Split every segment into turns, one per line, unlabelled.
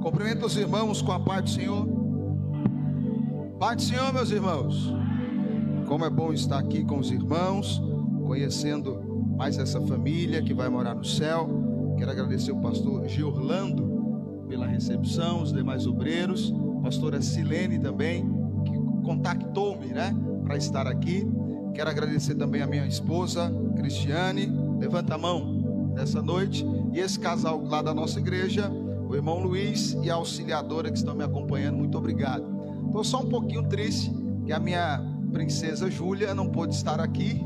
Cumprimento os irmãos com a paz do Senhor. Paz do Senhor, meus irmãos. Como é bom estar aqui com os irmãos, conhecendo mais essa família que vai morar no céu. Quero agradecer o pastor Giorlando pela recepção, os demais obreiros, a pastora Silene também, que contactou-me, para estar aqui. Quero agradecer também a minha esposa, Cristiane, levanta a mão nessa noite, e esse casal lá da nossa igreja, o irmão Luiz e a auxiliadora que estão me acompanhando. Muito obrigado. Estou só um pouquinho triste que a minha princesa Júlia não pôde estar aqui.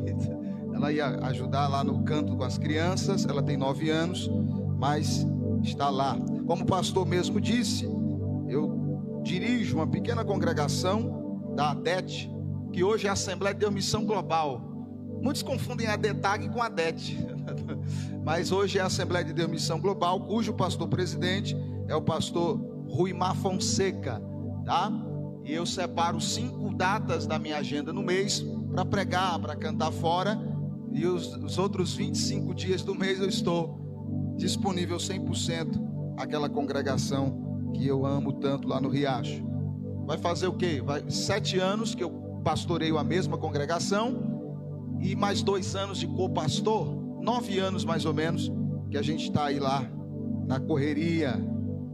Ela ia ajudar lá no canto com as crianças. Ela tem 9 anos, mas está lá. Como o pastor mesmo disse, eu dirijo uma pequena congregação da ADET, que hoje é a Assembleia de Deus Missão Global. Muitos confundem a ADETAG com a ADET, mas hoje é a Assembleia de Deus Missão Global, cujo pastor presidente é o pastor Ruimar Fonseca, tá? E eu separo 5 datas da minha agenda no mês para pregar, para cantar fora, e os outros 25 dias do mês eu estou disponível 100% àquela congregação que eu amo tanto lá no Riacho. Vai fazer o quê? 7 anos que eu pastoreio a mesma congregação, e mais 2 anos de co-pastor, 9 anos mais ou menos, que a gente está aí lá, na correria,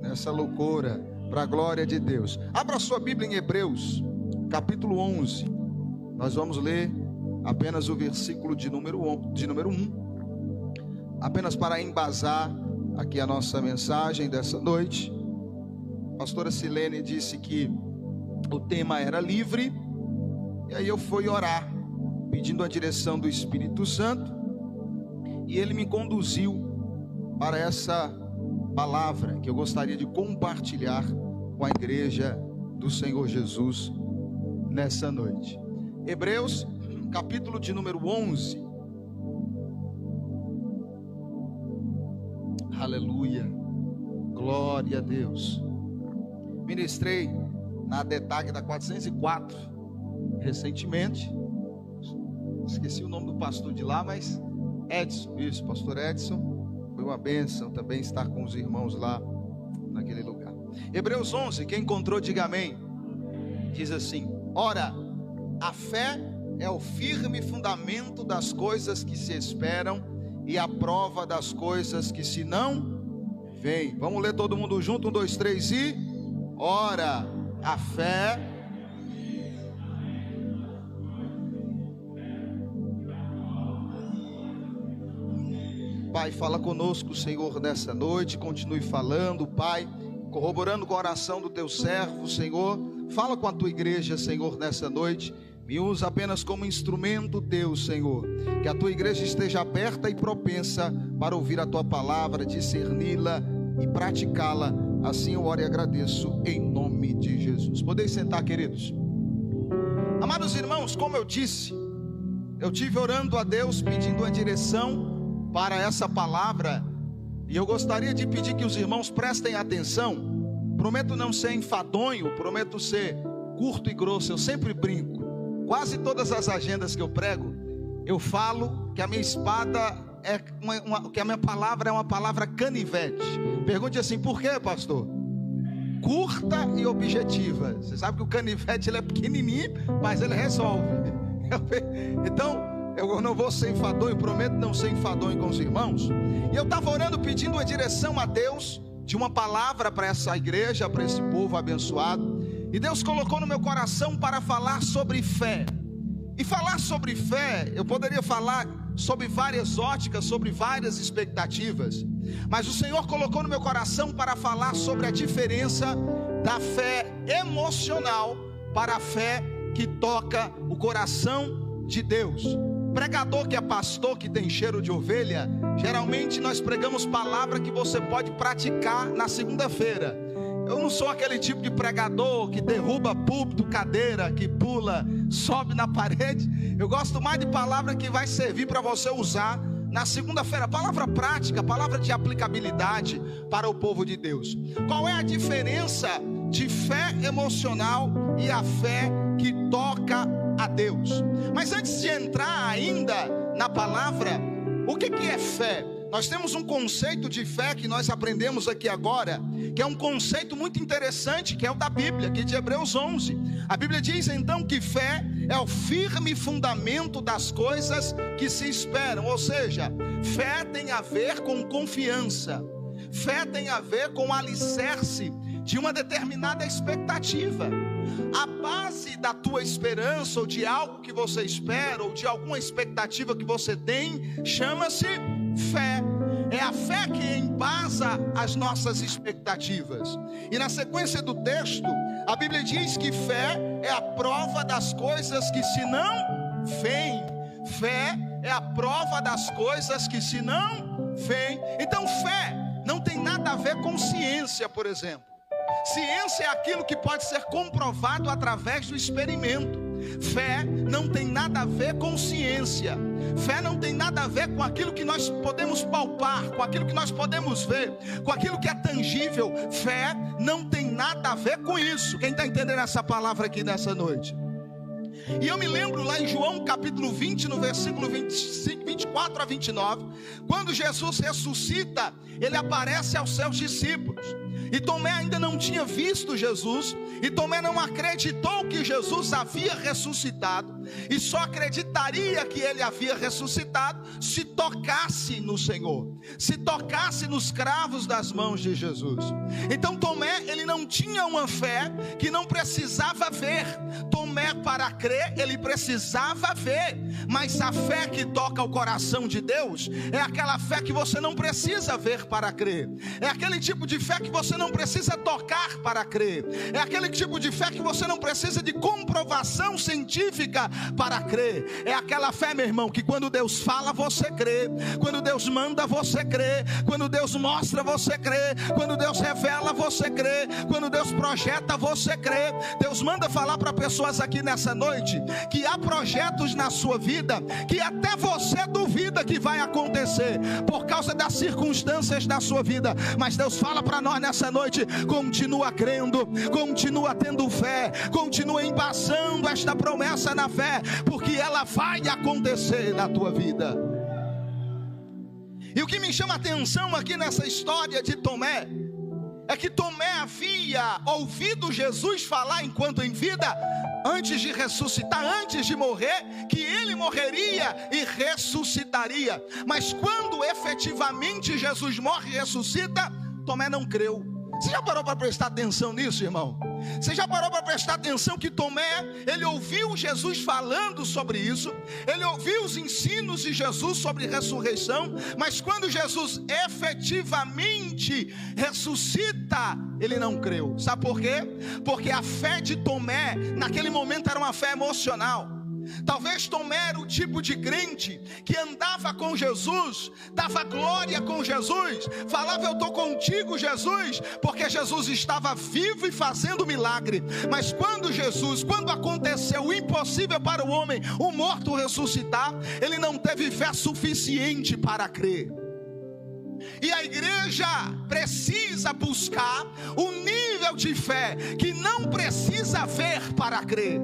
nessa loucura, para a glória de Deus. Abra sua Bíblia em Hebreus, capítulo 11, nós vamos ler apenas o versículo de número 1, apenas para embasar aqui a nossa mensagem dessa noite. A pastora Silene disse que o tema era livre, e aí eu fui orar, pedindo a direção do Espírito Santo, e ele me conduziu para essa palavra que eu gostaria de compartilhar com a igreja do Senhor Jesus nessa noite. Hebreus, capítulo de número 11. Aleluia, glória a Deus. Ministrei na ADETAG da 404 recentemente. Esqueci o nome do pastor de lá, mas Edson, isso, pastor Edson. Foi uma bênção também estar com os irmãos lá naquele lugar. Hebreus 11, quem encontrou diga amém. Diz assim: ora, a fé é o firme fundamento das coisas que se esperam e a prova das coisas que se não veem. Vamos ler todo mundo junto, 1, 2, 3 e... ora, a fé... Pai, fala conosco, Senhor, nessa noite. Continue falando, Pai, corroborando com a oração do teu servo, Senhor. Fala com a tua igreja, Senhor, nessa noite. Me usa apenas como instrumento teu, Senhor. Que a tua igreja esteja aberta e propensa para ouvir a tua palavra, discerni-la e praticá-la. Assim eu oro e agradeço em nome de Jesus. Podeis sentar, queridos. Amados irmãos, como eu disse, eu tive orando a Deus, pedindo a direção para essa palavra, e eu gostaria de pedir que os irmãos prestem atenção. Prometo não ser enfadonho, prometo ser curto e grosso. Eu sempre brinco, quase todas as agendas que eu prego, eu falo que a minha espada é que a minha palavra é uma palavra canivete. Pergunte assim: por quê, pastor? Curta e objetiva. Você sabe que o canivete ele é pequenininho, mas ele resolve. Então eu não vou ser enfadonho, prometo não ser enfadonho com os irmãos. E eu estava orando, pedindo a direção a Deus de uma palavra para essa igreja, para esse povo abençoado. E Deus colocou no meu coração para falar sobre fé. E falar sobre fé, eu poderia falar sobre várias óticas, sobre várias expectativas. Mas o Senhor colocou no meu coração para falar sobre a diferença da fé emocional para a fé que toca o coração de Deus. Pregador que é pastor, que tem cheiro de ovelha, geralmente nós pregamos palavra que você pode praticar na segunda-feira. Eu não sou aquele tipo de pregador que derruba púlpito, cadeira, que pula, sobe na parede. Eu gosto mais de palavra que vai servir para você usar na segunda-feira. Palavra prática, palavra de aplicabilidade para o povo de Deus. Qual é a diferença de fé emocional e a fé que toca a Deus? Mas antes de entrar ainda na palavra, o que é fé? nós temos um conceito de fé que nós aprendemos aqui agora, que é um conceito muito interessante, que é o da Bíblia, que é de Hebreus 11. A Bíblia diz então que fé é o firme fundamento das coisas que se esperam. Ou seja, fé tem a ver com confiança. Fé tem a ver com o alicerce de uma determinada expectativa. A base da tua esperança, ou de algo que você espera, ou de alguma expectativa que você tem, chama-se fé. É a fé que embasa as nossas expectativas. E na sequência do texto, a Bíblia diz que fé é a prova das coisas que se não veem. Fé é a prova das coisas que se não veem. Então fé não tem nada a ver com ciência, por exemplo. Ciência é aquilo que pode ser comprovado através do experimento. Fé não tem nada a ver com ciência. Fé não tem nada a ver com aquilo que nós podemos palpar, com aquilo que nós podemos ver, com aquilo que é tangível. Fé não tem nada a ver com isso. Quem está entendendo essa palavra aqui nessa noite? E eu me lembro lá em João capítulo 20, no versículo 24 a 29, quando Jesus ressuscita, ele aparece aos seus discípulos. E Tomé ainda não tinha visto Jesus, e Tomé não acreditou que Jesus havia ressuscitado, e só acreditaria que ele havia ressuscitado se tocasse no Senhor, se tocasse nos cravos das mãos de Jesus. Então Tomé, ele não tinha uma fé que não precisava ver. Tomé, para crer, ele precisava ver. Mas a fé que toca o coração de Deus é aquela fé que você não precisa ver para crer. É aquele tipo de fé que você não precisa tocar para crer. É aquele tipo de fé que você não precisa de comprovação científica para crer. É aquela fé, meu irmão, que quando Deus fala, você crê. Quando Deus manda, você crê. Quando Deus mostra, você crê. Quando Deus revela, você crê. Quando Deus projeta, você crê. Deus manda falar para pessoas aqui nessa noite que há projetos na sua vida que até você duvida que vai acontecer por causa das circunstâncias da sua vida. Mas Deus fala para nós nessa noite: continua crendo, continua tendo fé, continua embasando esta promessa na fé, porque ela vai acontecer na tua vida. E o que me chama a atenção aqui nessa história de Tomé é que Tomé havia ouvido Jesus falar enquanto em vida, antes de ressuscitar, antes de morrer, que ele morreria e ressuscitaria. Mas quando efetivamente Jesus morre e ressuscita, Tomé não creu. Você já parou para prestar atenção nisso, irmão? Você já parou para prestar atenção que Tomé, ele ouviu Jesus falando sobre isso, ele ouviu os ensinos de Jesus sobre ressurreição, mas quando Jesus efetivamente ressuscita, ele não creu. Sabe por quê? Porque a fé de Tomé naquele momento era uma fé emocional. Talvez Tomé era o tipo de crente que andava com Jesus, dava glória com Jesus, falava: eu estou contigo, Jesus, porque Jesus estava vivo e fazendo milagre. Mas quando aconteceu o impossível para o homem, o morto ressuscitar, ele não teve fé suficiente para crer. E a igreja precisa buscar um nível de fé que não precisa ver para crer.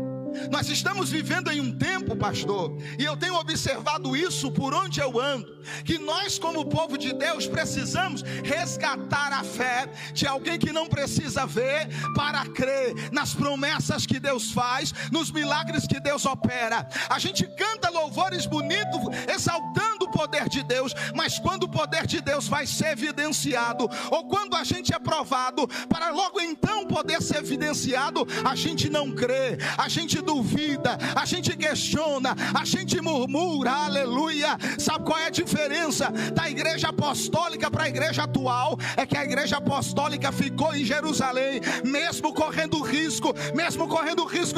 Nós estamos vivendo em um tempo, pastor, e eu tenho observado isso por onde eu ando, que nós como povo de Deus precisamos resgatar a fé de alguém que não precisa ver para crer nas promessas que Deus faz, nos milagres que Deus opera. A gente canta louvores bonitos, exaltando o poder de Deus, mas quando o poder de Deus vai ser evidenciado, ou quando a gente é provado, para logo então poder ser evidenciado, a gente não crê, a gente duvida, a gente questiona, a gente murmura. Aleluia. Sabe qual é a diferença da igreja apostólica para a igreja atual? É que a igreja apostólica ficou em Jerusalém, mesmo correndo risco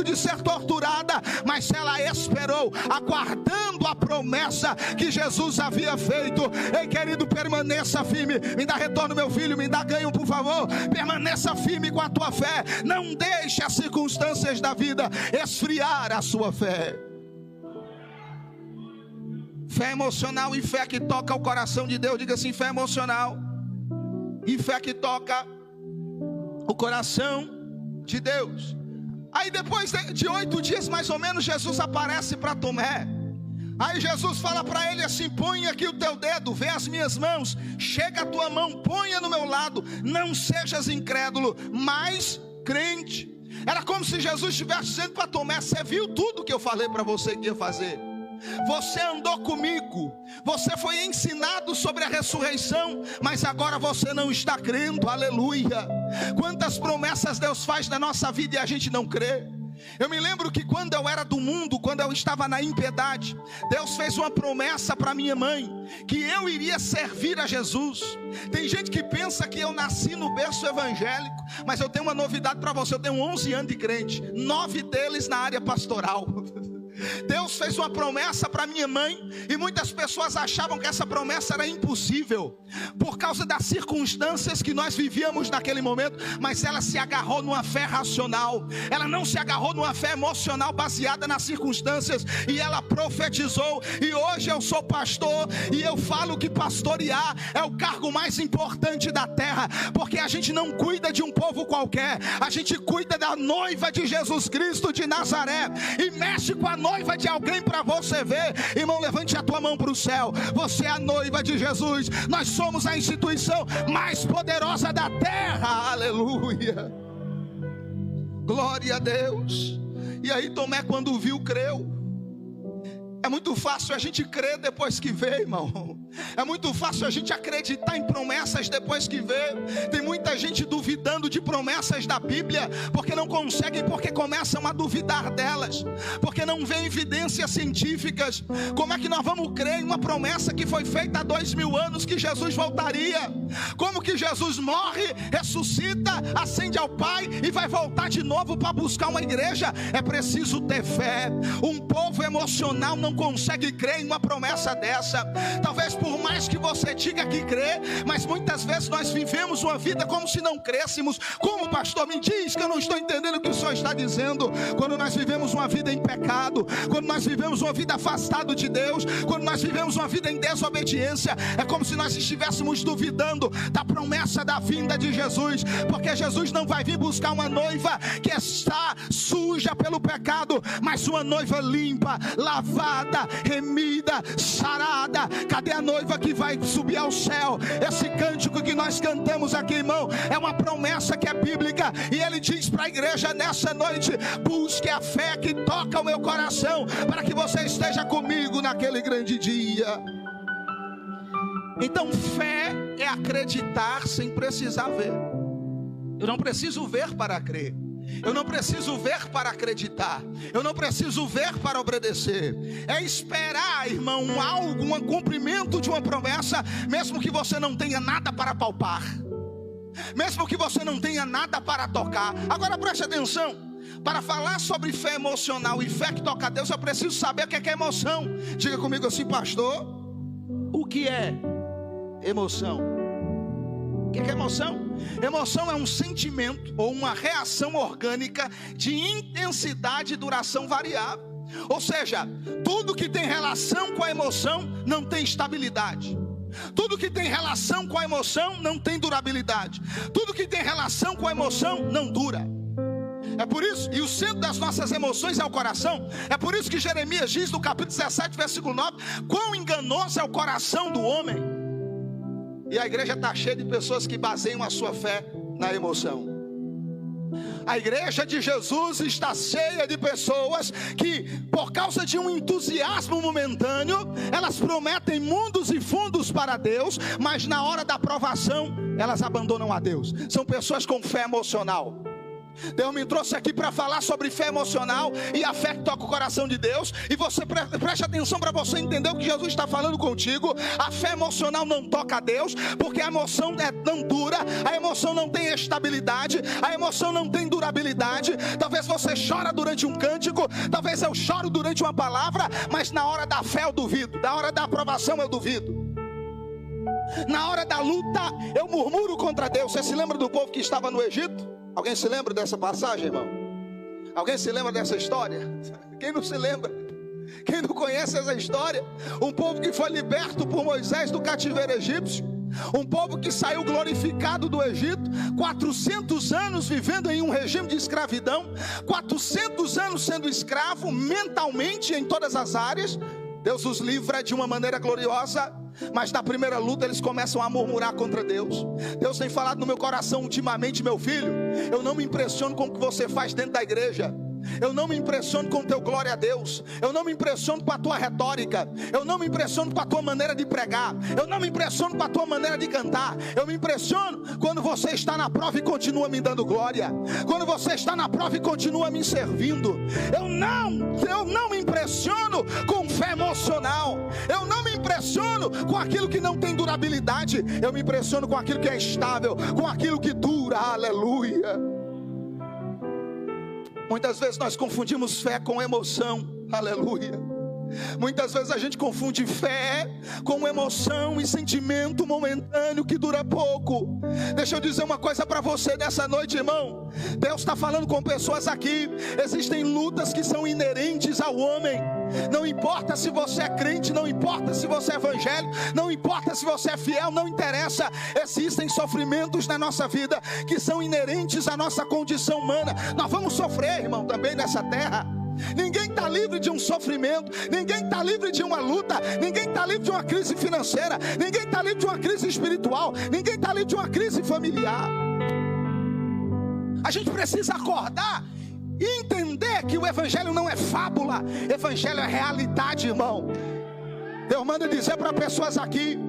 de ser torturada, mas ela esperou, aguardando a promessa que Jesus havia feito. Ei, querido, permaneça firme. Me dá retorno, meu filho, me dá ganho, por favor. Permaneça firme com a tua fé. Não deixe as circunstâncias da vida esfriar a sua fé. Fé emocional e fé que toca o coração de Deus. Diga assim: fé emocional e fé que toca o coração de Deus. Aí depois de 8 dias mais ou menos, Jesus aparece para Tomé. Aí Jesus fala para ele assim: põe aqui o teu dedo, vê as minhas mãos, chega a tua mão, ponha no meu lado, não sejas incrédulo, mas crente. Era como se Jesus estivesse dizendo para Tomé: você viu tudo que eu falei para você que ia fazer, você andou comigo, você foi ensinado sobre a ressurreição, mas agora você não está crendo. Aleluia. Quantas promessas Deus faz na nossa vida e a gente não crê. Eu me lembro que quando eu era do mundo, quando eu estava na impiedade, Deus fez uma promessa para minha mãe, que eu iria servir a Jesus. Tem gente que pensa que eu nasci no berço evangélico, mas eu tenho uma novidade para você: eu tenho 11 anos de crente, 9 deles na área pastoral. Deus fez uma promessa para minha mãe, e muitas pessoas achavam que essa promessa era impossível, por causa das circunstâncias que nós vivíamos naquele momento. Mas ela se agarrou numa fé racional, ela não se agarrou numa fé emocional baseada nas circunstâncias, e ela profetizou. E hoje eu sou pastor, e eu falo que pastorear é o cargo mais importante da terra, porque a gente não cuida de um povo qualquer, a gente cuida da noiva de Jesus Cristo de Nazaré, e mexe com a noiva de alguém para você ver. Irmão, levante a tua mão para o céu. Você é a noiva de Jesus. Nós somos a instituição mais poderosa da terra. Aleluia. Glória a Deus. E aí Tomé, quando viu, creu. É muito fácil a gente crer depois que vê, irmão. É muito fácil a gente acreditar em promessas depois que vê. Tem muita gente duvidando de promessas da Bíblia, porque não conseguem, porque começam a duvidar delas, porque não vê evidências científicas. Como é que nós vamos crer em uma promessa que foi feita há 2000 anos, que Jesus voltaria? Como que Jesus morre, ressuscita, ascende ao Pai e vai voltar de novo para buscar uma igreja? É preciso ter fé. Um povo emocional não consegue crer em uma promessa dessa. Talvez por mais que você diga que crê, mas muitas vezes nós vivemos uma vida como se não crêssemos. Como, pastor? Me diz, que eu não estou entendendo o que o senhor está dizendo. Quando nós vivemos uma vida em pecado, quando nós vivemos uma vida afastado de Deus, quando nós vivemos uma vida em desobediência, é como se nós estivéssemos duvidando da promessa da vinda de Jesus, porque Jesus não vai vir buscar uma noiva que está suja pelo pecado, mas uma noiva limpa, lavada, remida, sarada. Cadê a noiva que vai subir ao céu? Esse cântico que nós cantamos aqui, irmão, é uma promessa que é bíblica, e ele diz para a igreja nessa noite: busque a fé que toca o meu coração, para que você esteja comigo naquele grande dia. Então, fé é acreditar sem precisar ver. Eu não preciso ver para crer, eu não preciso ver para acreditar, eu não preciso ver para obedecer. É esperar, irmão, um cumprimento de uma promessa, mesmo que você não tenha nada para palpar, mesmo que você não tenha nada para tocar. Agora preste atenção: para falar sobre fé emocional e fé que toca a Deus, eu preciso saber o que é emoção. Diga comigo assim: pastor, o que é emoção? O que é emoção? Emoção é um sentimento ou uma reação orgânica de intensidade e duração variável. Ou seja, tudo que tem relação com a emoção não tem estabilidade. Tudo que tem relação com a emoção não tem durabilidade. Tudo que tem relação com a emoção não dura. É por isso, e o centro das nossas emoções é o coração. É por isso que Jeremias diz no capítulo 17, versículo 9: quão enganoso é o coração do homem. E a igreja está cheia de pessoas que baseiam a sua fé na emoção. A igreja de Jesus está cheia de pessoas que, por causa de um entusiasmo momentâneo, elas prometem mundos e fundos para Deus, mas na hora da provação elas abandonam a Deus. São pessoas com fé emocional. Deus me trouxe aqui para falar sobre fé emocional e a fé que toca o coração de Deus. E você preste atenção para você entender o que Jesus está falando contigo. A fé emocional não toca a Deus, porque a emoção não dura, a emoção não tem estabilidade, a emoção não tem durabilidade. Talvez você chora durante um cântico, talvez eu choro durante uma palavra, mas na hora da fé eu duvido, na hora da aprovação eu duvido, na hora da luta eu murmuro contra Deus. Você se lembra do povo que estava no Egito? Alguém se lembra dessa passagem, irmão? Alguém se lembra dessa história? Quem não se lembra? Quem não conhece essa história? Um povo que foi liberto por Moisés do cativeiro egípcio, um povo que saiu glorificado do Egito, 400 anos vivendo em um regime de escravidão, 400 anos sendo escravo mentalmente em todas as áreas. Deus os livra de uma maneira gloriosa, mas na primeira luta eles começam a murmurar contra Deus. Deus tem falado no meu coração ultimamente: meu filho, eu não me impressiono com o que você faz dentro da igreja, eu não me impressiono com o teu glória a Deus, eu não me impressiono com a tua retórica, eu não me impressiono com a tua maneira de pregar, eu não me impressiono com a tua maneira de cantar. Eu me impressiono quando você está na prova e continua me dando glória, quando você está na prova e continua me servindo. Eu não me impressiono com fé emocional, eu não me impressiono com aquilo que não tem durabilidade, eu me impressiono com aquilo que é estável, com aquilo que dura. Aleluia. Muitas vezes nós confundimos fé com emoção. Aleluia. Muitas vezes a gente confunde fé com emoção e sentimento momentâneo que dura pouco. Deixa eu dizer uma coisa para você nessa noite, irmão. Deus está falando com pessoas aqui. Existem lutas que são inerentes ao homem. Não importa se você é crente, não importa se você é evangélico, não importa se você é fiel, não interessa. Existem sofrimentos na nossa vida que são inerentes à nossa condição humana. Nós vamos sofrer, irmão, também nessa terra. Ninguém está livre de um sofrimento, ninguém está livre de uma luta, ninguém está livre de uma crise financeira, ninguém está livre de uma crise espiritual, ninguém está livre de uma crise familiar. A gente precisa acordar e entender que o evangelho não é fábula, evangelho é realidade, irmão. Deus manda dizer para pessoas aqui: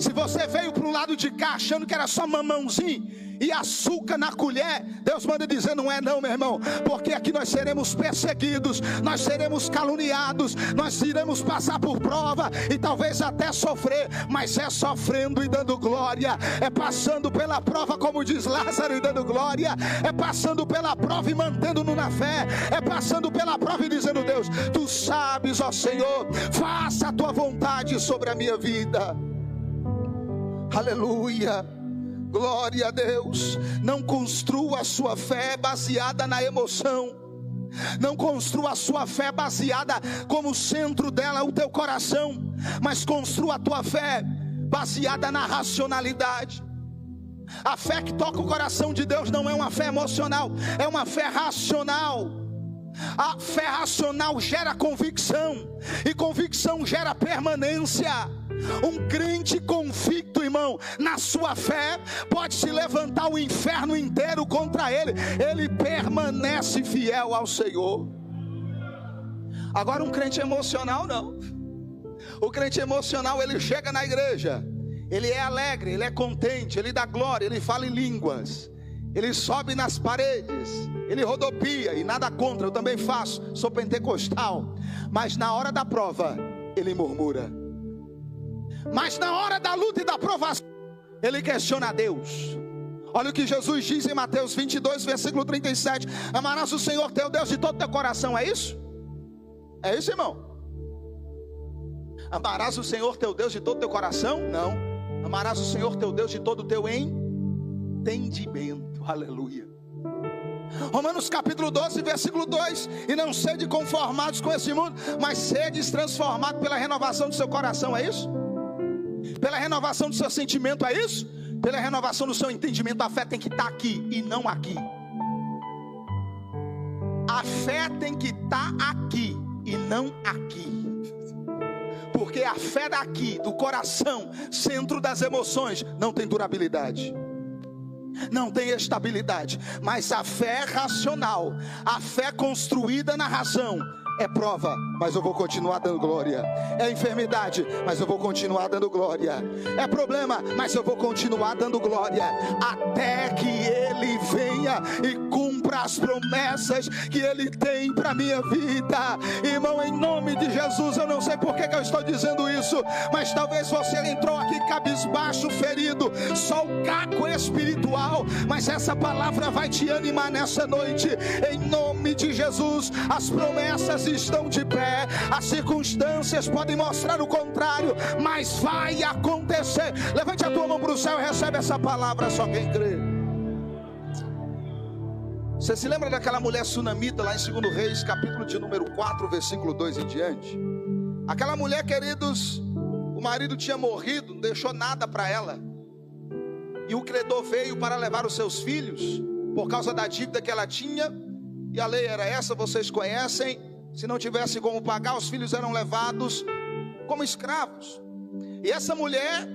se você veio para o lado de cá achando que era só mamãozinho e açúcar na colher, Deus manda dizer: não é não, meu irmão, porque aqui nós seremos perseguidos, nós seremos caluniados, nós iremos passar por prova e talvez até sofrer, mas é sofrendo e dando glória, é passando pela prova, como diz Lázaro, e dando glória, é passando pela prova e mantendo-no na fé, é passando pela prova e dizendo: Deus, tu sabes, ó Senhor, faça a tua vontade sobre a minha vida. Aleluia, glória a Deus. Não construa a sua fé baseada na emoção, não construa a sua fé baseada como centro dela o teu coração, mas construa a tua fé baseada na racionalidade. A fé que toca o coração de Deus não é uma fé emocional, é uma fé racional. A fé racional gera convicção, e convicção gera permanência. Um crente convicto, irmão, na sua fé, pode se levantar o inferno inteiro contra ele, ele permanece fiel ao Senhor. Agora um crente emocional não. O crente emocional, ele chega na igreja, ele é alegre, ele é contente, ele dá glória, ele fala em línguas, ele sobe nas paredes, ele rodopia, e nada contra, eu também faço, sou pentecostal. Mas na hora da prova, ele murmura. Mas na hora da luta e da provação, ele questiona a Deus. Olha o que Jesus diz em Mateus 22, versículo 37. Amarás o Senhor teu Deus de todo teu coração, é isso? É isso, irmão? Amarás o Senhor teu Deus de todo teu coração? Não. Amarás o Senhor teu Deus de todo o teu entendimento. Aleluia. Romanos capítulo 12, versículo 2. E não sede conformados com esse mundo, mas sedes transformados pela renovação do seu coração, é isso? Pela renovação do seu sentimento, é isso? Pela renovação do seu entendimento. A fé tem que estar aqui e não aqui. A fé tem que estar aqui e não aqui. Porque a fé daqui, do coração, centro das emoções, não tem durabilidade, não tem estabilidade. Mas a fé racional, a fé construída na razão, é prova, mas eu vou continuar dando glória. É enfermidade, mas eu vou continuar dando glória. É problema, mas eu vou continuar dando glória, até que Ele venha e cumpra as promessas que Ele tem para minha vida. Irmão, em nome de Jesus, eu não sei por que eu estou dizendo isso, mas talvez você entrou aqui cabisbaixo, ferido, só o caco espiritual, mas essa palavra vai te animar nessa noite. Em nome de Jesus, as promessas estão de pé, as circunstâncias podem mostrar o contrário, mas vai acontecer. Levante a tua mão para o céu e recebe essa palavra, só quem crê. Você se lembra daquela mulher sunamita lá em 2 Reis, capítulo de número 4, versículo 2 em diante? Aquela mulher, queridos, o marido tinha morrido, não deixou nada para ela, e o credor veio para levar os seus filhos por causa da dívida que ela tinha, e a lei era essa, vocês conhecem. Se não tivesse como pagar, os filhos eram levados como escravos. E essa mulher,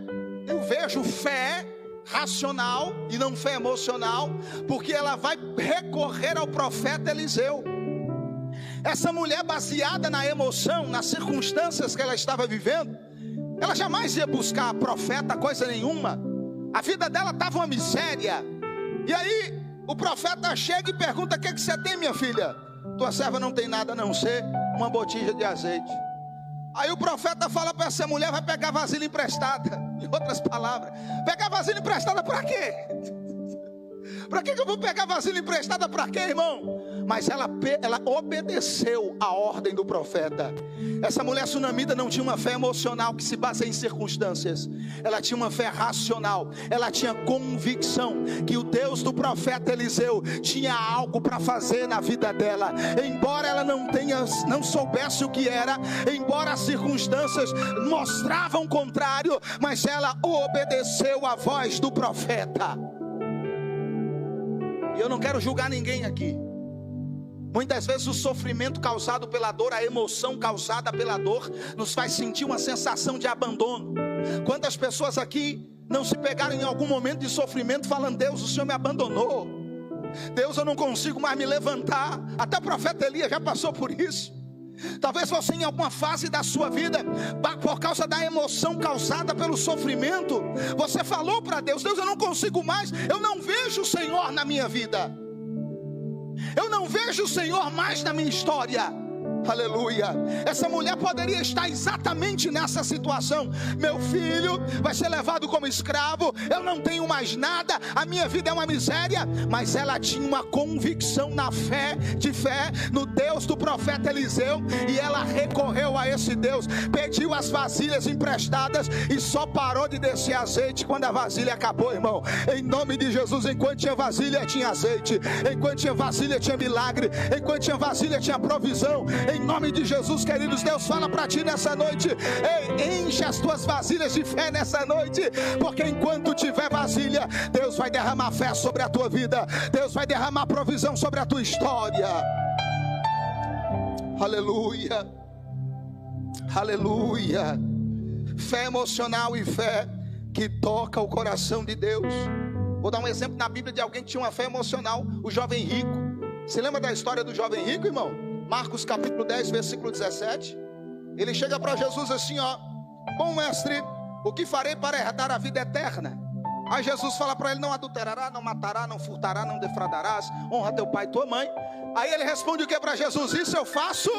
eu vejo fé racional e não fé emocional, porque ela vai recorrer ao profeta Eliseu. Essa mulher, baseada na emoção, nas circunstâncias que ela estava vivendo, ela jamais ia buscar profeta, coisa nenhuma. A vida dela estava uma miséria. E aí o profeta chega e pergunta: o que você tem, minha filha? Tua serva não tem nada a não ser uma botija de azeite. Aí o profeta fala para essa mulher: vai pegar vasilha emprestada. Em outras palavras, pegar vasilha emprestada para quê? Para que eu vou pegar vasilha emprestada para quê, irmão? Mas ela obedeceu a ordem do profeta. Essa mulher sunamita não tinha uma fé emocional que se baseia em circunstâncias. Ela tinha uma fé racional. Ela tinha convicção que o Deus do profeta Eliseu tinha algo para fazer na vida dela. Embora ela não soubesse o que era, embora as circunstâncias mostravam o contrário, mas ela obedeceu a voz do profeta. E eu não quero julgar ninguém aqui. Muitas vezes o sofrimento causado pela dor, a emoção causada pela dor, nos faz sentir uma sensação de abandono. Quantas pessoas aqui não se pegaram em algum momento de sofrimento falando: Deus, o Senhor me abandonou. Deus, eu não consigo mais me levantar. Até o profeta Elias já passou por isso. Talvez você, em alguma fase da sua vida, por causa da emoção causada pelo sofrimento, você falou para Deus: Deus, eu não consigo mais, eu não vejo o Senhor na minha vida, eu não vejo o Senhor mais na minha história. Aleluia. Essa mulher poderia estar exatamente nessa situação: meu filho vai ser levado como escravo, eu não tenho mais nada, a minha vida é uma miséria. Mas ela tinha uma convicção na fé, no Deus do profeta Eliseu, e ela recorreu a esse Deus, pediu as vasilhas emprestadas e só parou de descer azeite quando a vasilha acabou, irmão. Em nome de Jesus, enquanto tinha vasilha tinha azeite, enquanto tinha vasilha tinha milagre, enquanto tinha vasilha tinha provisão. Em nome de Jesus, queridos, Deus fala para ti nessa noite: ei, enche as tuas vasilhas de fé nessa noite, porque enquanto tiver vasilha, Deus vai derramar fé sobre a tua vida, Deus vai derramar provisão sobre a tua história. Aleluia, aleluia. Fé emocional e fé que toca o coração de Deus. Vou dar um exemplo na Bíblia de alguém que tinha uma fé emocional: o jovem rico. Você lembra da história do jovem rico, irmão? Marcos capítulo 10, versículo 17. Ele chega para Jesus assim: ó, bom mestre, o que farei para herdar a vida eterna? Aí Jesus fala para ele: não adulterará, não matará, não furtará, não defraudarás, honra teu pai e tua mãe. Aí ele responde o que para Jesus? Isso eu faço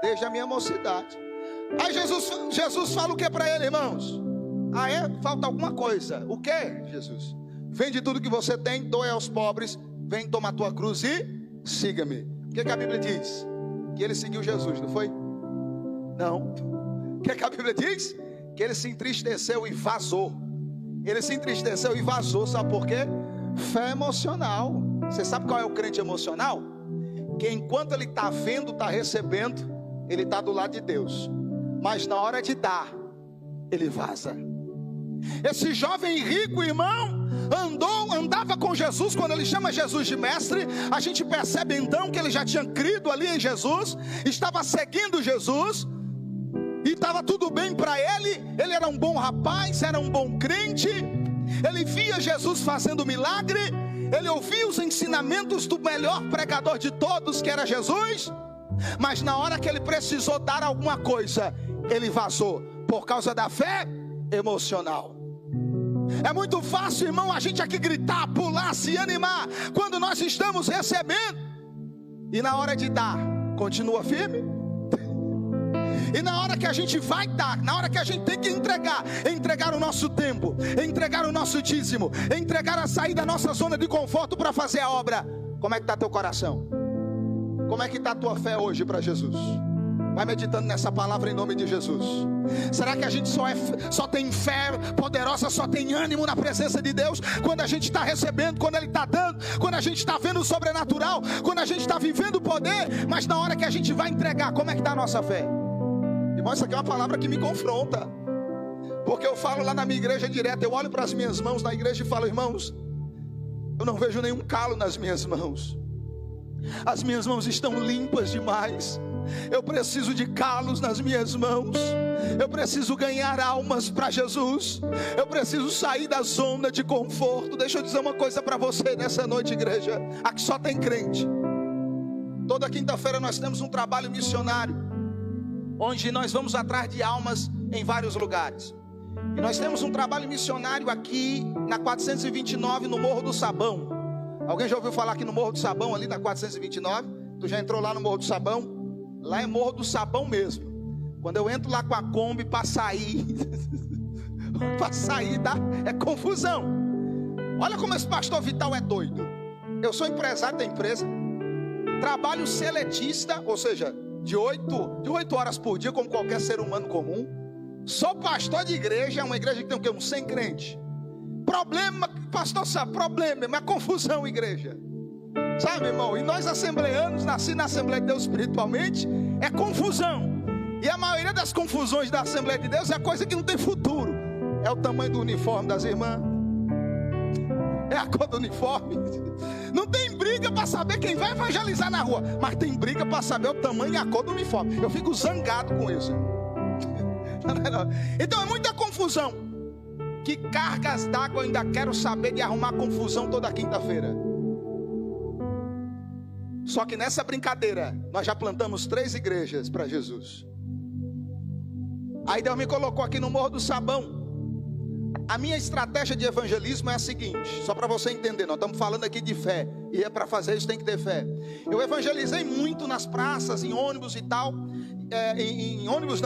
desde a minha mocidade. Aí Jesus fala o que para ele, irmãos? Ah, é? Falta alguma coisa. O que, Jesus? Vende tudo que você tem, doe aos pobres, vem tomar tua cruz e siga-me. O que a Bíblia diz? Que ele seguiu Jesus, não foi? Não. O que a Bíblia diz? Que ele se entristeceu e vazou. Ele se entristeceu e vazou, sabe por quê? Fé emocional. Você sabe qual é o crente emocional? Que enquanto ele está vendo, está recebendo, ele está do lado de Deus, mas na hora de dar, ele vaza. Esse jovem rico, irmão, andava com Jesus. Quando ele chama Jesus de mestre, a gente percebe então que ele já tinha crido ali em Jesus, estava seguindo Jesus, e estava tudo bem para ele. Ele era um bom rapaz, era um bom crente, ele via Jesus fazendo milagre, ele ouvia os ensinamentos do melhor pregador de todos, que era Jesus. Mas na hora que ele precisou dar alguma coisa, ele vazou, por causa da fé emocional. É muito fácil, irmão, a gente aqui gritar, pular, se animar quando nós estamos recebendo, e na hora de dar, continua firme. E na hora que a gente vai dar, na hora que a gente tem que entregar o nosso tempo, entregar o nosso dízimo, entregar a sair da nossa zona de conforto para fazer a obra, como é que está teu coração? Como é que está a tua fé hoje para Jesus? Vai meditando nessa palavra em nome de Jesus. Será que a gente só tem fé poderosa, só tem ânimo na presença de Deus quando a gente está recebendo, quando Ele está dando, quando a gente está vendo o sobrenatural, quando a gente está vivendo o poder? Mas na hora que a gente vai entregar, como é que está a nossa fé? Irmão, isso aqui é uma palavra que me confronta, porque eu falo lá na minha igreja direto, eu olho para as minhas mãos na igreja e falo: irmãos, eu não vejo nenhum calo nas minhas mãos. As minhas mãos estão limpas demais. Eu preciso de calos nas minhas mãos. Eu preciso ganhar almas para Jesus. Eu preciso sair da zona de conforto. Deixa eu dizer uma coisa para você nessa noite, igreja. Aqui só tem crente. Toda quinta-feira nós temos um trabalho missionário, onde nós vamos atrás de almas em vários lugares. E nós temos um trabalho missionário aqui na 429, no Morro do Sabão. Alguém já ouviu falar aqui no Morro do Sabão, ali na 429? Tu já entrou lá no Morro do Sabão? Lá é Morro do Sabão mesmo. Quando eu entro lá com a Kombi para sair, é confusão. Olha como esse pastor Vital é doido. Eu sou empresário da empresa, trabalho seletista, ou seja, de 8 horas por dia, como qualquer ser humano comum. Sou pastor de igreja, uma igreja que tem o quê? Uns 100 crentes. Problema, pastor sabe, problema, mas confusão, igreja. Sabe, irmão? E nós assembleanos, nasci na Assembleia de Deus espiritualmente, é confusão. E a maioria das confusões da Assembleia de Deus é coisa que não tem futuro. É o tamanho do uniforme das irmãs, é a cor do uniforme. Não tem briga para saber quem vai evangelizar na rua, mas tem briga para saber o tamanho e a cor do uniforme. Eu fico zangado com isso. Então é muita confusão. Que cargas d'água eu ainda quero saber de arrumar confusão toda quinta-feira. Só que nessa brincadeira nós já plantamos 3 igrejas para Jesus. Aí Deus me colocou aqui no Morro do Sabão. A minha estratégia de evangelismo é a seguinte, só para você entender, nós estamos falando aqui de fé, e é para fazer isso tem que ter fé. Eu evangelizei muito nas praças, em ônibus e tal,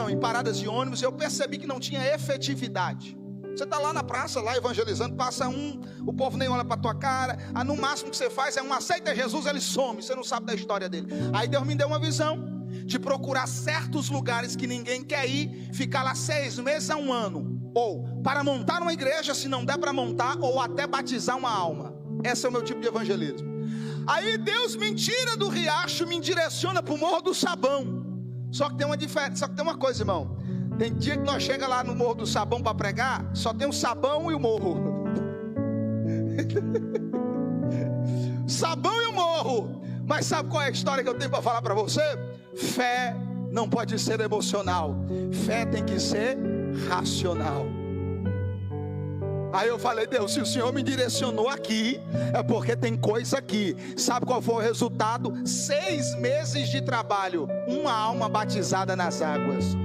em paradas de ônibus. Eu percebi que não tinha efetividade. Você está lá na praça, lá evangelizando, passa o povo nem olha para a tua cara, no máximo que você faz é aceita Jesus, ele some, você não sabe da história dele. Aí Deus me deu uma visão de procurar certos lugares que ninguém quer ir, ficar lá 6 meses a 1 ano, ou para montar uma igreja, se não der para montar, ou até batizar uma alma. Esse é o meu tipo de evangelismo. Aí Deus me tira do riacho, me direciona para o Morro do Sabão. Só que tem uma diferença, só que tem uma coisa, irmão. Tem dia que nós chegamos lá no Morro do Sabão para pregar, só tem o sabão e o morro. Sabão e o morro. Mas sabe qual é a história que eu tenho para falar para você? Fé não pode ser emocional. Fé tem que ser racional. Aí eu falei, Deus, se o Senhor me direcionou aqui, é porque tem coisa aqui. Sabe qual foi o resultado? 6 meses de trabalho, uma alma batizada nas águas.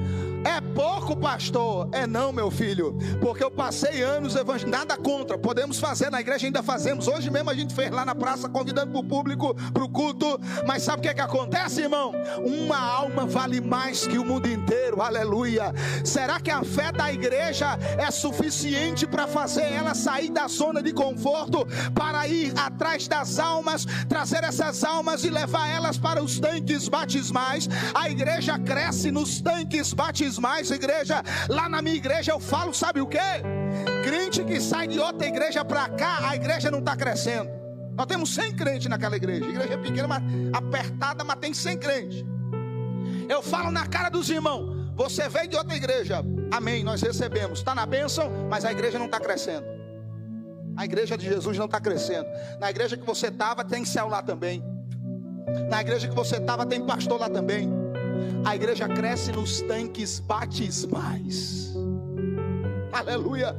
É pouco, pastor? É não, meu filho, porque eu passei anos evangelizando. Nada contra, podemos fazer na igreja, ainda fazemos. Hoje mesmo a gente fez lá na praça, convidando para o público, para o culto. Mas sabe o que acontece, irmão? Uma alma vale mais que o mundo inteiro, aleluia. Será que a fé da igreja é suficiente para fazer ela sair da zona de conforto, para ir atrás das almas, trazer essas almas e levar elas para os tanques batismais? A igreja cresce nos tanques batismais. Igreja, lá na minha igreja eu falo, sabe o que? Crente que sai de outra igreja para cá, a igreja não está crescendo. Nós temos 100 crentes naquela igreja. A igreja é pequena, mas apertada, mas tem 100 crentes. Eu falo na cara dos irmãos, você veio de outra igreja, amém, nós recebemos, está na bênção, mas a igreja não está crescendo. A igreja de Jesus não está crescendo. Na igreja que você estava tem céu lá também. Na igreja que você estava tem pastor lá também. A igreja cresce nos tanques batismais. Aleluia.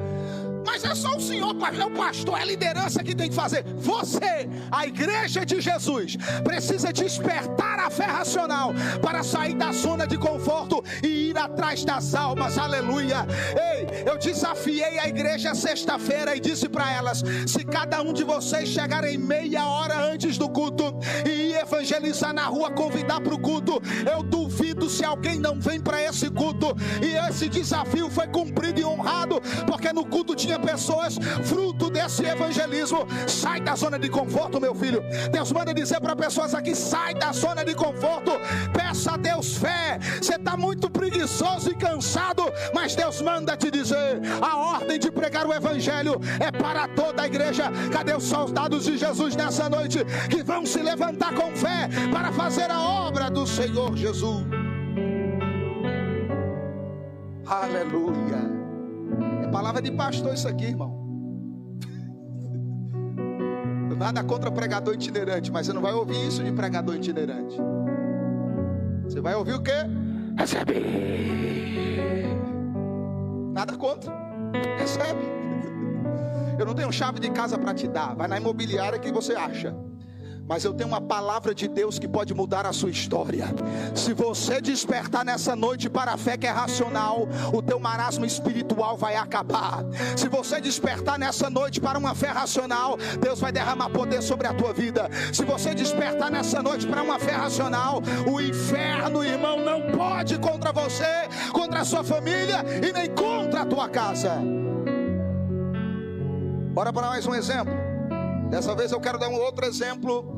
Mas é só o Senhor, é o pastor, é a liderança que tem que fazer. Você, a igreja de Jesus, precisa despertar a fé racional para sair da zona de conforto e ir atrás das almas. Aleluia. Ei, eu desafiei a igreja sexta-feira e disse para elas: se cada um de vocês chegarem meia hora antes do culto e evangelizar na rua, convidar para o culto, eu duvido se alguém não vem para esse culto. E esse desafio foi cumprido e honrado, porque no culto tinha pessoas fruto desse evangelismo. Sai da zona de conforto, meu filho. Deus manda dizer para pessoas aqui: sai da zona de conforto, peça a Deus fé. Você está muito preguiçoso e cansado, mas Deus manda te dizer: a ordem de pregar o evangelho é para toda a igreja. Cadê os soldados de Jesus nessa noite que vão se levantar com fé para fazer a obra do Senhor Jesus? Aleluia. É palavra de pastor isso aqui, irmão. Nada contra pregador itinerante, mas você não vai ouvir isso de pregador itinerante. Você vai ouvir o quê? Recebe. Nada contra. Recebe. Eu não tenho chave de casa para te dar. Vai na imobiliária que você acha. Mas eu tenho uma palavra de Deus que pode mudar a sua história. Se você despertar nessa noite para a fé que é racional, o teu marasmo espiritual vai acabar. Se você despertar nessa noite para uma fé racional, Deus vai derramar poder sobre a tua vida. Se você despertar nessa noite para uma fé racional, o inferno, irmão, não pode contra você, contra a sua família e nem contra a tua casa. Bora para mais um exemplo. Dessa vez eu quero dar um outro exemplo.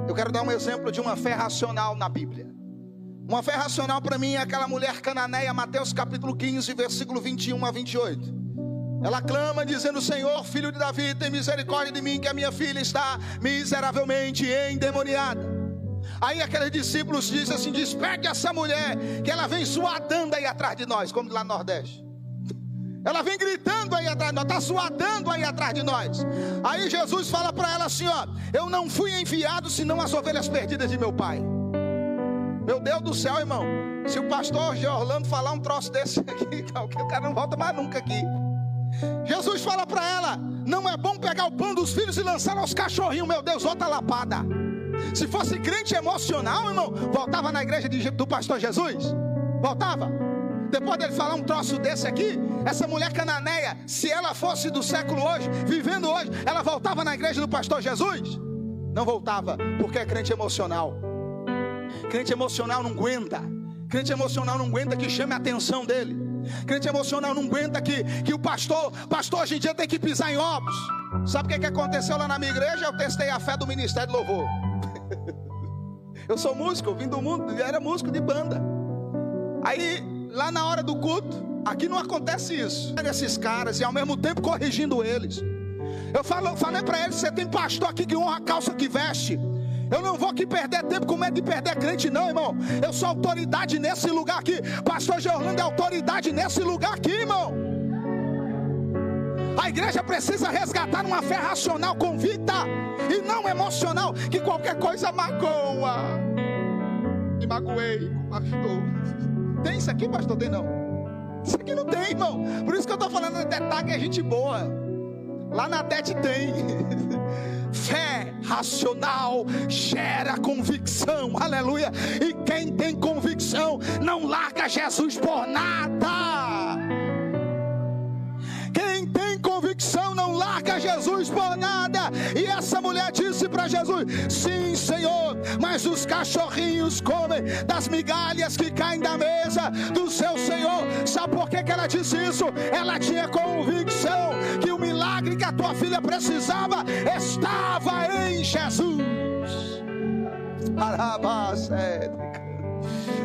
Eu quero dar um exemplo de uma fé racional na Bíblia. Uma fé racional para mim é aquela mulher cananeia, Mateus capítulo 15, versículo 21 a 28. Ela clama dizendo: Senhor, filho de Davi, tem misericórdia de mim, que a minha filha está miseravelmente endemoniada. Aí aqueles discípulos dizem assim: despegue essa mulher, que ela vem suadando aí atrás de nós, como lá no Nordeste. Ela vem gritando aí atrás de nós, está suadando aí atrás de nós. Aí Jesus fala para ela assim: ó, eu não fui enviado senão as ovelhas perdidas de meu pai. Meu Deus do céu, irmão. Se o pastor Orlando falar um troço desse aqui, o cara não volta mais nunca aqui. Jesus fala para ela: não é bom pegar o pão dos filhos e lançar aos cachorrinhos. Meu Deus, outra lapada. Se fosse crente emocional, irmão, voltava na igreja do pastor Jesus? Voltava? Depois dele falar um troço desse aqui, essa mulher cananeia, se ela fosse do século hoje, vivendo hoje, ela voltava na igreja do pastor Jesus? Não voltava, porque é crente emocional. Crente emocional não aguenta. Crente emocional não aguenta que chame a atenção dele. Crente emocional não aguenta que o pastor hoje em dia tem que pisar em ovos. Sabe o que aconteceu lá na minha igreja? Eu testei a fé do ministério de louvor. Eu sou músico, eu vim do mundo, eu era músico de banda. Aí, lá na hora do culto, aqui não acontece isso. Esses caras e ao mesmo tempo corrigindo eles. Eu falei para eles: você tem pastor aqui que honra a calça que veste. Eu não vou aqui perder tempo com medo de perder crente não, irmão. Eu sou autoridade nesse lugar aqui. Pastor Orlando é autoridade nesse lugar aqui, irmão. A igreja precisa resgatar uma fé racional, convicta, e não emocional, que qualquer coisa magoa. Me magoei com o pastor. Tem isso aqui, pastor? Tem não? Isso aqui não tem, irmão. Por isso que eu estou falando na TETAC, é gente boa. Lá na TET tem. Fé racional gera convicção, aleluia. E quem tem convicção não larga Jesus por nada. Quem tem convicção não larga Jesus por nada. E essa mulher disse para Jesus: sim, Senhor, mas os cachorrinhos comem das migalhas que caem da mesa do seu Senhor. Sabe por que ela disse isso? Ela tinha convicção que o milagre que a tua filha precisava estava em Jesus.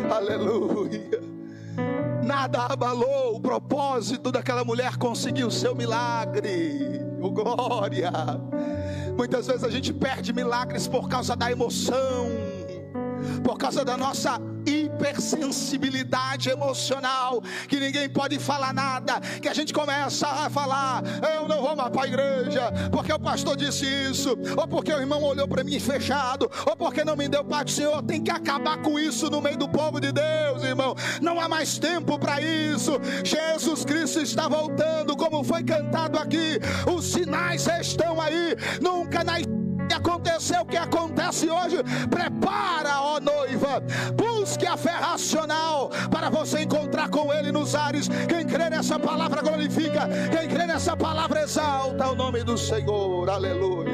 Aleluia. Nada abalou o propósito daquela mulher conseguir o seu milagre. Oh, glória. Muitas vezes a gente perde milagres por causa da emoção, por causa da nossa hipersensibilidade emocional, que ninguém pode falar nada, que a gente começa a falar: eu não vou mais para a igreja porque o pastor disse isso, ou porque o irmão olhou para mim fechado, ou porque não me deu parte do Senhor. Tem que acabar com isso no meio do povo de Deus, irmão. Não há mais tempo para isso. Jesus Cristo está voltando, como foi cantado aqui. Os sinais estão aí. Nunca na aconteceu o que acontece hoje. Prepara, ó noiva, busque a fé racional para você encontrar com Ele nos ares. Quem crê nessa palavra glorifica, quem crê nessa palavra exalta o nome do Senhor, aleluia.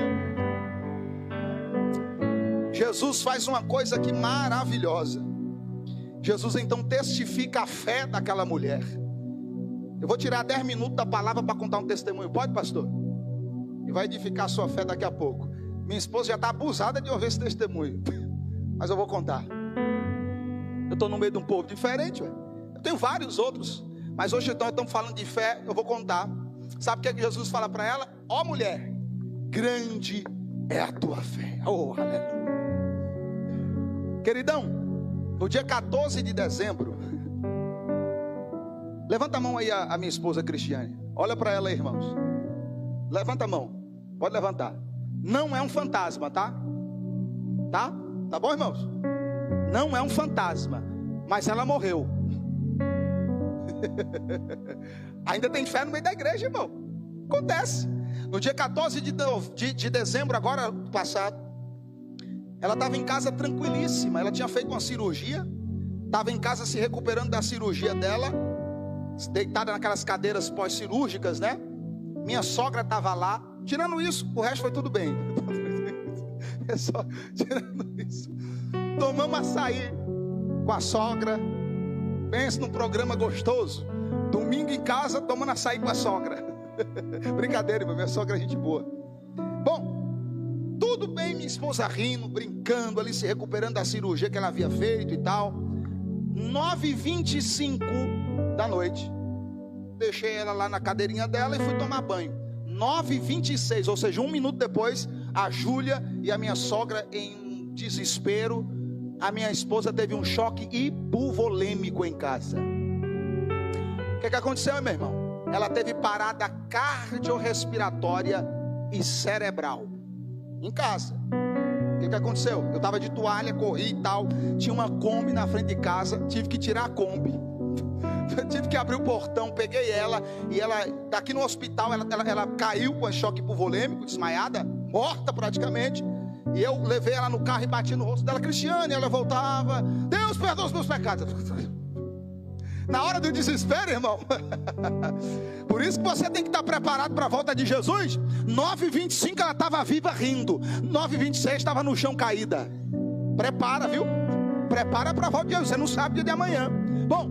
Jesus faz uma coisa aqui maravilhosa. Jesus então testifica a fé daquela mulher. Eu vou tirar 10 minutos da palavra para contar um testemunho, pode, pastor? E vai edificar a sua fé daqui a pouco. Minha esposa já está abusada de ouvir esse testemunho, mas eu vou contar. Eu estou no meio de um povo diferente, ué. Eu tenho vários outros, mas hoje então estamos falando de fé. Eu vou contar. Sabe o que é que Jesus fala para ela? Ó mulher, grande é a tua fé. Oh, aleluia. Queridão, no dia 14 de dezembro, levanta a mão aí a minha esposa Cristiane. Olha para ela aí, irmãos. Levanta a mão, pode levantar. Não é um fantasma, tá? Tá? Tá bom, irmãos? Não é um fantasma, mas ela morreu. Ainda tem fé no meio da igreja, irmão. Acontece. No dia 14 de dezembro, agora passado, ela estava em casa tranquilíssima. Ela tinha feito uma cirurgia, estava em casa se recuperando da cirurgia dela, deitada naquelas cadeiras pós-cirúrgicas, né? Minha sogra estava lá. Tirando isso, o resto foi tudo bem. É só tirando isso. Tomamos açaí com a sogra. Pensa num programa gostoso. Domingo em casa, tomando açaí com a sogra. Brincadeira, irmão, minha sogra é gente boa. Bom, tudo bem, minha esposa rindo, brincando ali, se recuperando da cirurgia que ela havia feito e tal. 9h25 da noite, deixei ela lá na cadeirinha dela e fui tomar banho. 9h26, ou seja, 1 minuto depois, a Júlia e a minha sogra em desespero. A minha esposa teve um choque hipovolêmico em casa. O que aconteceu, meu irmão? Ela teve parada cardiorrespiratória e cerebral em casa. O que aconteceu? Eu estava de toalha, corri e tal. Tinha uma Kombi na frente de casa. Tive que tirar a Kombi. Tive que abrir o portão, peguei ela. E ela, daqui no hospital, ela caiu com choque hipovolêmico, desmaiada, morta praticamente. E eu levei ela no carro e bati no rosto dela. Cristiane, ela voltava. Deus perdoa os meus pecados. Na hora do desespero, irmão. Por isso que você tem que estar preparado para a volta de Jesus. 9h25 ela estava viva rindo. 9h26 estava no chão caída. Prepara, viu? Prepara para a volta de Jesus. Você não sabe o dia de amanhã. Bom,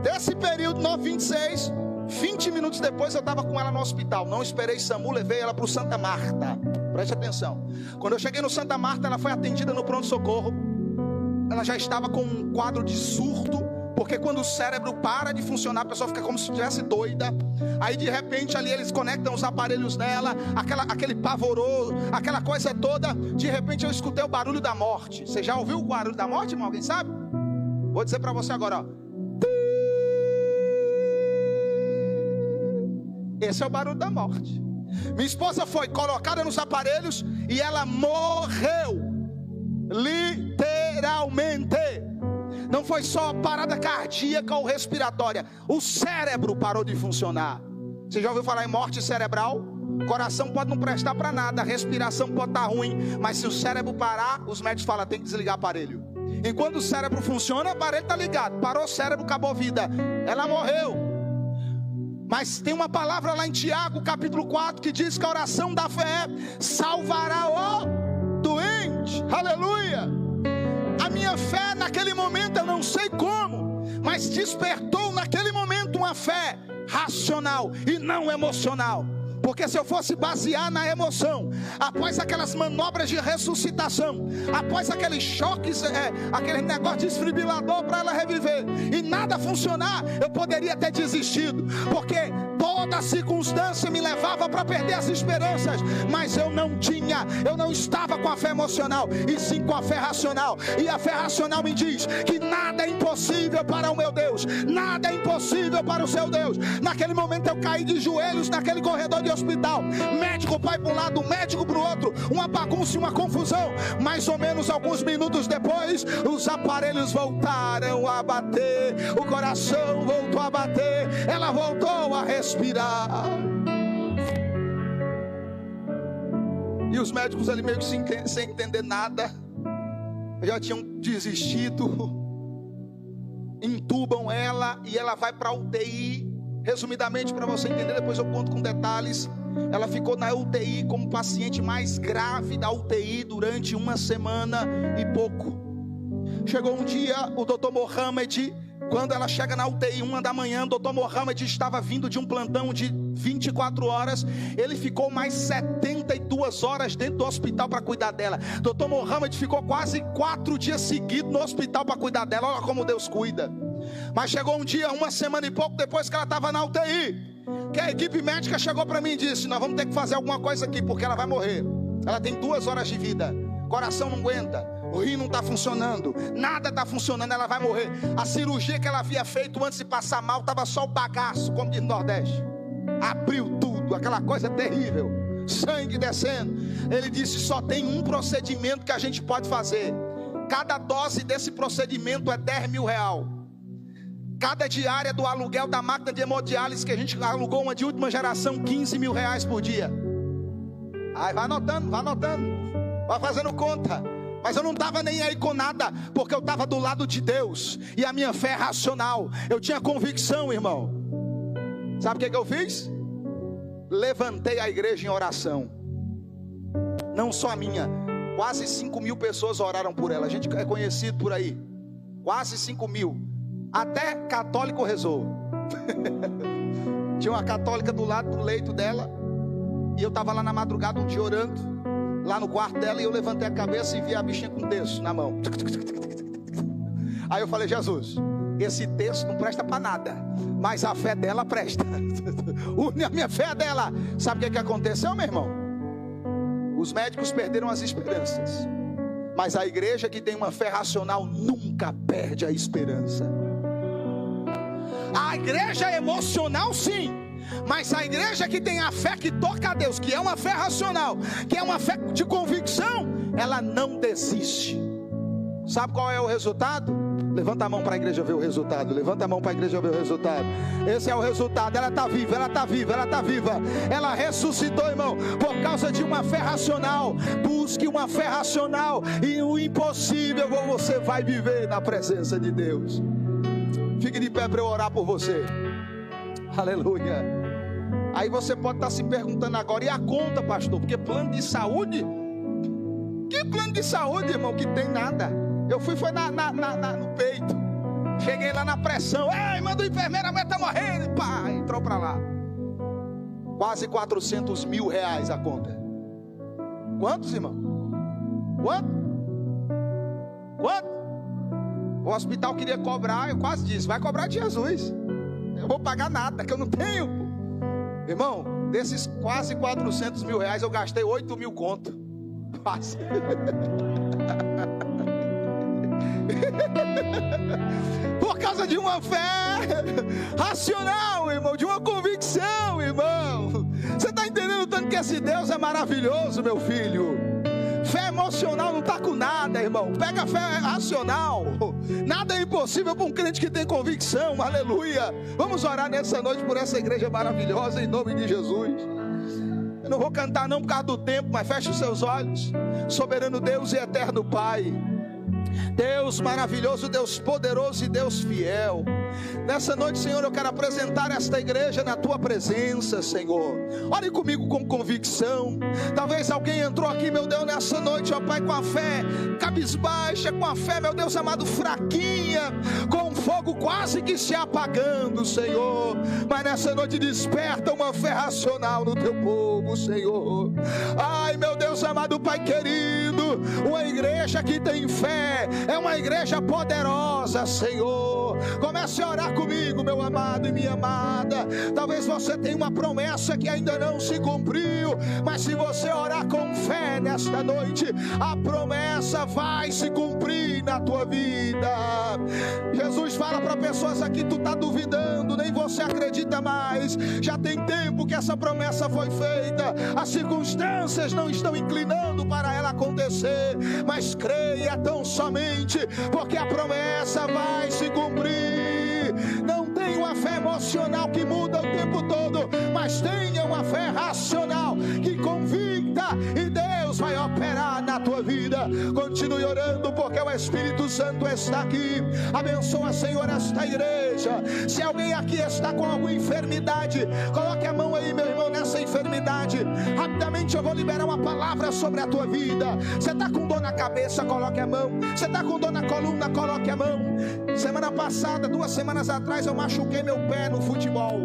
desse período 9h26, 20 minutos depois eu estava com ela no hospital. Não esperei SAMU, levei ela para o Santa Marta. Preste atenção. Quando eu cheguei no Santa Marta, ela foi atendida no pronto-socorro. Ela já estava com um quadro de surto. Porque quando o cérebro para de funcionar, a pessoa fica como se estivesse doida. Aí de repente ali eles conectam os aparelhos nela, aquele pavoroso, aquela coisa toda. De repente eu escutei o barulho da morte. Você já ouviu o barulho da morte, irmão? Alguém sabe? Vou dizer para você agora, ó. Esse é o barulho da morte. Minha esposa foi colocada nos aparelhos e ela morreu. Literalmente. Não foi só parada cardíaca ou respiratória. O cérebro parou de funcionar. Você já ouviu falar em morte cerebral? O coração pode não prestar para nada, a respiração pode estar ruim, mas se o cérebro parar, os médicos falam, tem que desligar o aparelho. Enquanto o cérebro funciona, o aparelho está ligado. Parou o cérebro, acabou a vida. Ela morreu. Mas tem uma palavra lá em Tiago, capítulo 4, que diz que a oração da fé salvará o doente. Aleluia! A minha fé naquele momento, eu não sei como, mas despertou naquele momento uma fé racional e não emocional. Porque se eu fosse basear na emoção, após aquelas manobras de ressuscitação, após aqueles choques, aquele negócio desfibrilador para ela reviver, e nada funcionar, eu poderia ter desistido, porque toda circunstância me levava para perder as esperanças, mas eu não estava com a fé emocional, e sim com a fé racional. E a fé racional me diz que nada é impossível para o meu Deus, nada é impossível para o seu Deus. Naquele momento eu caí de joelhos naquele corredor de hospital, médico pai para um lado, médico para o outro, uma bagunça e uma confusão. Mais ou menos alguns minutos depois, os aparelhos voltaram a bater, o coração voltou a bater, ela voltou a respirar. E os médicos ali meio que sem entender nada, já tinham desistido. Entubam ela e ela vai para a UTI. Resumidamente, para você entender, depois eu conto com detalhes. Ela ficou na UTI como paciente mais grave da UTI durante 1 semana e pouco. Chegou um dia, o Dr. Mohamed, quando ela chega na UTI 1 da manhã, o Dr. Mohamed estava vindo de um plantão de 24 horas. Ele ficou mais 72 horas dentro do hospital para cuidar dela. Dr. Mohamed ficou quase 4 dias seguidos no hospital para cuidar dela. Olha como Deus cuida. Mas chegou um dia, 1 semana e pouco depois que ela estava na UTI, que a equipe médica chegou para mim e disse: nós vamos ter que fazer alguma coisa aqui, porque ela vai morrer. Ela tem 2 horas de vida, coração não aguenta, o rim não está funcionando, nada está funcionando, ela vai morrer. A cirurgia que ela havia feito antes de passar mal, estava só o bagaço, como diz no Nordeste. Abriu tudo, aquela coisa terrível, sangue descendo. Ele disse: só tem um procedimento que a gente pode fazer. Cada dose desse procedimento é 10 mil reais. Cada diária do aluguel da máquina de hemodiálise que a gente alugou, uma de última geração, 15 mil reais por dia. Aí vai anotando, vai fazendo conta. Mas eu não estava nem aí com nada, porque eu estava do lado de Deus, e a minha fé é racional. Eu tinha convicção, irmão. Sabe o que eu fiz? Levantei a igreja em oração. Não só a minha, quase 5 mil pessoas oraram por ela. A gente é conhecido por aí, quase 5 mil. Até católico rezou. Tinha uma católica do lado do leito dela, e eu estava lá na madrugada um dia orando, lá no quarto dela, e eu levantei a cabeça e vi a bichinha com um terço na mão. Aí eu falei: Jesus, esse terço não presta para nada, mas a fé dela presta. A minha fé é dela. Sabe o que aconteceu, meu irmão? Os médicos perderam as esperanças, mas a igreja que tem uma fé racional nunca perde a esperança. A igreja emocional sim, mas a igreja que tem a fé que toca a Deus, que é uma fé racional, que é uma fé de convicção, ela não desiste. Sabe qual é o resultado? Levanta a mão para a igreja ver o resultado. Levanta a mão para a igreja ver o resultado. Esse é o resultado. Ela está viva, ela está viva, ela está viva. Ela ressuscitou, irmão, por causa de uma fé racional. Busque uma fé racional, e o impossível você vai viver na presença de Deus. Fique de pé para eu orar por você. Aleluia. Aí você pode estar se perguntando agora: e a conta, pastor? Porque plano de saúde? Que plano de saúde, irmão, que tem nada? Eu fui foi no peito. Cheguei lá na pressão. Ei, manda o enfermeiro, a mulher está morrendo. Pá, entrou para lá. Quase 400 mil reais a conta. Quantos, irmão? Quanto? O hospital queria cobrar, eu quase disse: vai cobrar de Jesus. Eu vou pagar nada, que eu não tenho. Irmão, desses quase 400 mil reais, eu gastei 8 mil conto. Quase. Por causa de uma fé racional, irmão, de uma convicção, irmão. Você está entendendo o tanto que esse Deus é maravilhoso, meu filho? Fé emocional não está com nada, irmão. Pega a fé racional. Nada é impossível para um crente que tem convicção. Aleluia. Vamos orar nessa noite por essa igreja maravilhosa, em nome de Jesus. Eu não vou cantar não por causa do tempo, mas feche os seus olhos. Soberano Deus e eterno Pai, Deus maravilhoso, Deus poderoso e Deus fiel, nessa noite, Senhor, eu quero apresentar esta igreja na Tua presença, Senhor. Ore comigo com convicção. Talvez alguém entrou aqui, meu Deus, nessa noite, ó Pai, com a fé cabisbaixa, com a fé, meu Deus amado, fraquinha, com o fogo quase que se apagando, Senhor. Mas nessa noite desperta uma fé racional no Teu povo, Senhor. Ai, meu Deus amado, Pai querido, uma igreja que tem fé é uma igreja poderosa, Senhor. Comece a orar comigo, meu amado e minha amada. Talvez você tenha uma promessa que ainda não se cumpriu, mas se você orar com fé nesta noite, a promessa vai se cumprir na tua vida. Jesus fala para pessoas aqui: tu está duvidando, nem você acredita mais. Já tem tempo que essa promessa foi feita, as circunstâncias não estão inclinando para ela acontecer, mas creia tão somente, porque a promessa vai se cumprir. Não tenha uma fé emocional que muda o tempo todo, mas tenha uma fé racional que convicta, e Deus vai operar na tua vida. Continue orando, porque o Espírito Santo está aqui. Abençoa, Senhor, esta igreja. Se alguém aqui está com alguma enfermidade, coloque a mão aí, meu irmão, nessa enfermidade. Rapidamente eu vou liberar uma palavra sobre a tua vida. Você está com dor na cabeça, coloque a mão. Você está com dor na coluna, coloque a mão. Semana passada, 2 semanas atrás, eu machuquei meu pé no futebol.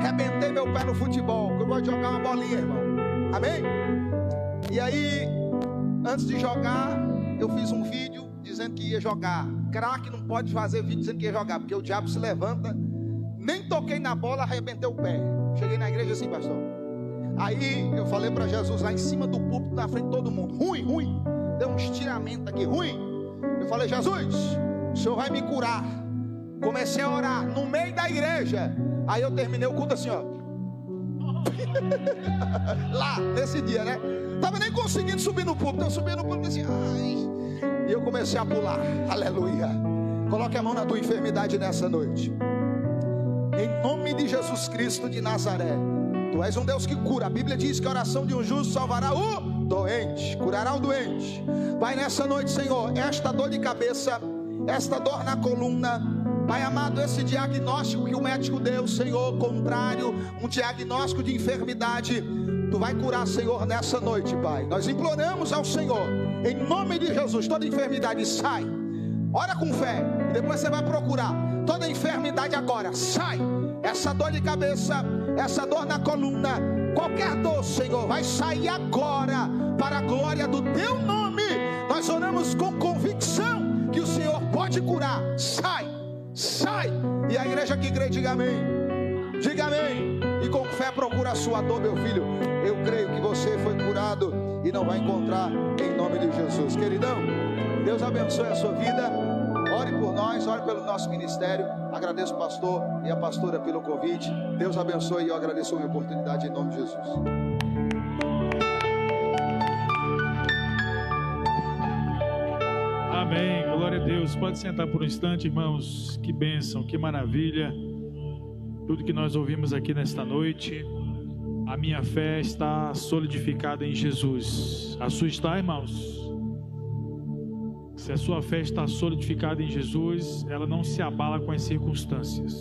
Rebentei meu pé no futebol. Eu gosto de jogar uma bolinha, irmão. Amém? E aí, antes de jogar, eu fiz um vídeo dizendo que ia jogar. Craque não pode fazer vídeo dizendo que ia jogar, porque o diabo se levanta. Nem toquei na bola, arrebentei o pé. Cheguei na igreja assim, pastor. Aí eu falei para Jesus lá em cima do púlpito, na frente de todo mundo: ruim. Deu um estiramento aqui, ruim. Eu falei: Jesus, o Senhor vai me curar. Comecei a orar no meio da igreja. Aí eu terminei o culto assim, ó. Lá, nesse dia, né? Tava nem conseguindo subir no púlpito. Eu subi no púlpito assim: ai, e eu comecei a pular. Aleluia. Coloque a mão na tua enfermidade nessa noite. Em nome de Jesus Cristo de Nazaré. Tu és um Deus que cura. A Bíblia diz que a oração de um justo salvará o doente, curará o doente. Pai, nessa noite, Senhor, esta dor de cabeça, esta dor na coluna, Pai amado, esse diagnóstico que o médico deu, Senhor, contrário, um diagnóstico de enfermidade, Tu vai curar, Senhor, nessa noite, Pai. Nós imploramos ao Senhor, em nome de Jesus, toda enfermidade sai. Ora com fé, e depois você vai procurar. Toda enfermidade agora, sai. Essa dor de cabeça, essa dor na coluna, qualquer dor, Senhor, vai sair agora, para a glória do Teu nome. Nós oramos com convicção que o Senhor pode curar. Sai, sai. E a igreja que crê, diga amém. Diga amém. E com fé procura a sua dor, meu filho. Eu creio que você foi curado e não vai encontrar, em nome de Jesus. Queridão, Deus abençoe a sua vida. Ore por nós, ore pelo nosso ministério. Agradeço o pastor e a pastora pelo convite. Deus abençoe e eu agradeço a minha oportunidade em nome de Jesus.
Amém, glória a Deus. Pode sentar por um instante, irmãos. Que bênção, que maravilha. Tudo que nós ouvimos aqui nesta noite. A minha fé está solidificada em Jesus. A sua está, irmãos? Se a sua fé está solidificada em Jesus, ela não se abala com as circunstâncias.